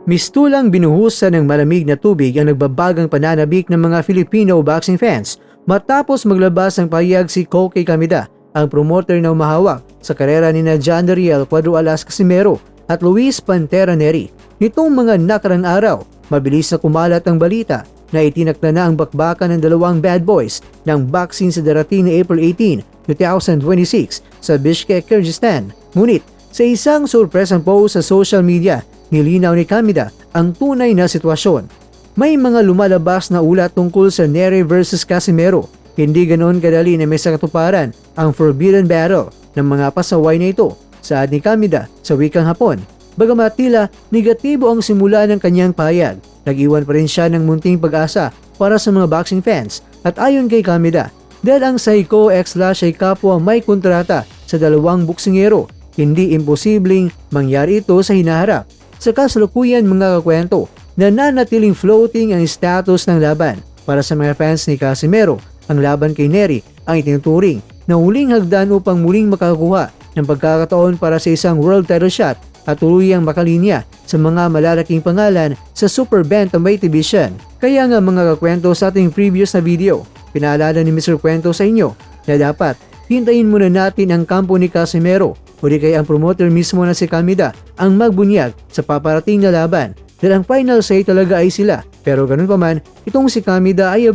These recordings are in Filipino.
Mistulang binuhusan ng malamig na tubig ang nagbabagang pananabik ng mga Filipino boxing fans matapos maglabas ng pahayag si Koki Kamida, ang promoter na umahawak sa karera ni John Dariel Cuadro Alas Casimero at Luis Pantera Neri. Nitong mga nakarang araw, mabilis na kumalat ang balita na itinakda na ang bakbakan ng dalawang bad boys ng boxing sa darating na April 18, 2026 sa Bishkek, Kyrgyzstan. Ngunit sa isang surpresang post sa social media, nilinaw ni Kamida ang tunay na sitwasyon. May mga lumalabas na ulat tungkol sa Neri versus Casimero. Hindi ganoon kadali na may sakatuparan ang forbidden battle ng mga pasaway na ito, saad ni Kamida sa wikang Hapon. Bagamat tila negatibo ang simula ng kanyang pahayag, nag-iwan pa rin siya ng munting pag-asa para sa mga boxing fans. At ayon kay Kamida, dahil ang Psycho X-Lash ay kapwa may kontrata sa dalawang boksingero, hindi imposibleng mangyari ito sa hinaharap. Sa kasalukuyan mga kakwento, nananatiling floating ang status ng laban. Para sa mga fans ni Casimero, ang laban kay Neri ang itinuturing na huling hagdan upang muling makakuha ng pagkakataon para sa isang world title shot at tuluyang makalinya sa mga malalaking pangalan sa Super Bantamweight Division. Kaya nga mga kakwento, sa ating previous na video, pinaalala ni Mr. Kwento sa inyo na dapat hintayin muna natin ang kampo ni Casimero o di kaya ang promoter mismo na si Kamida ang magbunyag sa paparating na laban, dahil ang final say talaga ay sila. Pero ganun pa man, itong si Kamida ay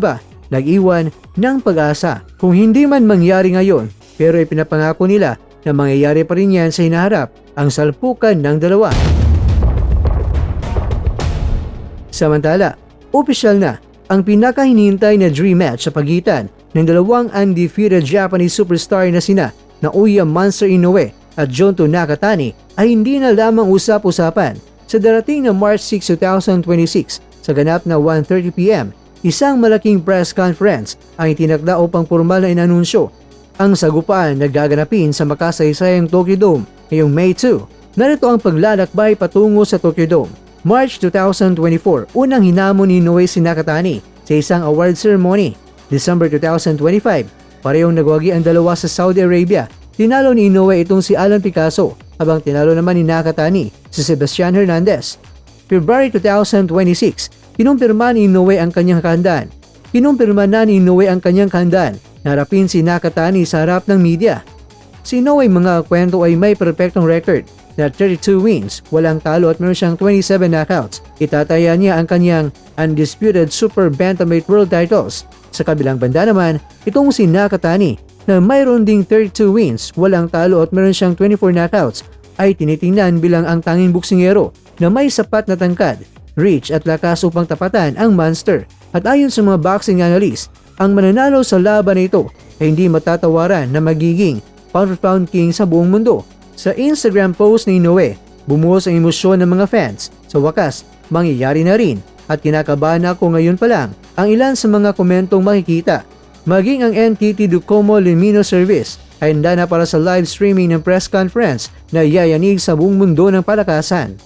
nag-iwan ng pag-asa. Kung hindi man mangyari ngayon, pero ipinapangako nila na mangyayari pa rin yan sa hinaharap, ang salpukan ng dalawa. Samantala, opisyal na ang pinakahinihintay na dream match sa pagitan ng dalawang undefeated Japanese superstar na sina Naoya Monster Inoue at Junto Nakatani ay hindi na lamang usap-usapan. Sa darating na March 6, 2026 sa ganap na 1:30 PM, isang malaking press conference ang itinakda upang formal na inanunsyo ang sagupaan na gaganapin sa makasaysayang Tokyo Dome ngayong May 2. Narito ang paglalakbay patungo sa Tokyo Dome. March 2024, unang hinamon ni Inoue si Nakatani sa isang award ceremony. December 2025, parehong nagwagi ang dalawa sa Saudi Arabia. Tinalo ni Inoue itong si Alan Picasso, habang tinalo naman ni Nakatani si Sebastian Hernandez. February 2026, kinumpirma ni Inoue ang kanyang kahandaan. Kinumpirma na ni Inoue ang kanyang kahandaan na harapin si Nakatani sa harap ng media. Si Inoue mga kwento ay may perfectong record na 32 wins, walang talo at meron siyang 27 knockouts. Itataya niya ang kanyang undisputed Super Bantamweight World titles. Sa kabilang banda naman, itong si Nakatani na mayroon ding 32 wins, walang talo at meron siyang 24 knockouts ay tinitingnan bilang ang tanging boksingero na may sapat na tangkad, reach at lakas upang tapatan ang monster. At ayon sa mga boxing analyst, ang mananalo sa laban na ito ay hindi matatawaran na magiging pound-for-pound king sa buong mundo. Sa Instagram post ni Inoue, bumuhos ang emosyon ng mga fans. Sa wakas, mangyayari na rin at kinakabahan ako ngayon pa lang ang ilan sa mga komentong makikita. Maging ang NTT Docomo Limino Service ay handa na para sa live streaming ng press conference na yayanig sa buong mundo ng palakasan.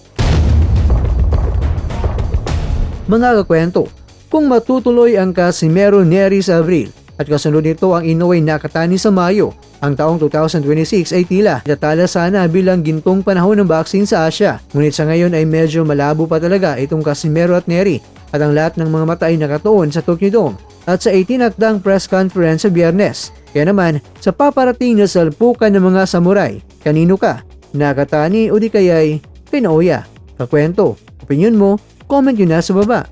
Mga kakwento, kung matutuloy ang Casimero Neri sa Abril at kasunod nito ang Inoue Nakatani sa Mayo, ang taong 2026 ay tila itatala sana bilang gintong panahon ng boxing sa Asia. Ngunit sa ngayon ay medyo malabo pa talaga itong Casimero at Neri at ang lahat ng mga mata ay nakatuon sa Tokyo Dome at sa itinakdang press conference sa Biyernes. Kaya naman, sa paparating na salpukan ng mga samurai, kanino ka? Nakatani o di kaya'y Pinoya? Kakwento, opinion mo, comment yun na sa baba.